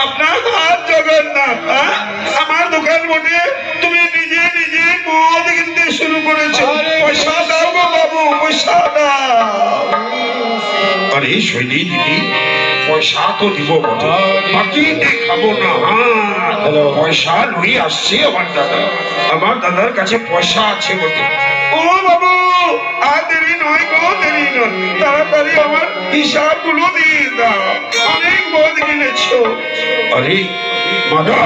আপনার হাত জগন্নাথ, আমার দোকান বটে, তুমি নিজে নিজে মদ কিনতে শুরু করেছো। পয়সা দাও গো বাবু, পয়সা দাও। আরে শৈলী দিদি, পয়সা তো দিব বটে, বাকি দেখাবো না। পয়সা লই আসছে আমার দাদার কাছে পয়সা আছে বটে। ও বাবু, আর দেরি নয় গো, দেরি নয়, তাড়াতাড়ি আমার হিসাব গুলো দিয়ে দাও। অনেক মদ কিনেছো। আরে মাদা,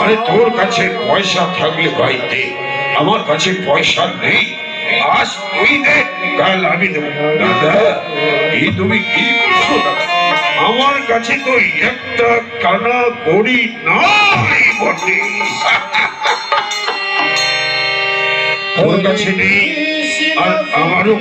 আরে তোর কাছে পয়সা থাকলে ভাই দে, আমার কাছে পয়সা নেই। আজ তুই দে, কাল আমি দেবো। দাদা, এই তুমি কি করছো দাদা? আমার কাছে তো একটা কানা কড়ি নাই বটে। তোর কাছে নেই আর আমারও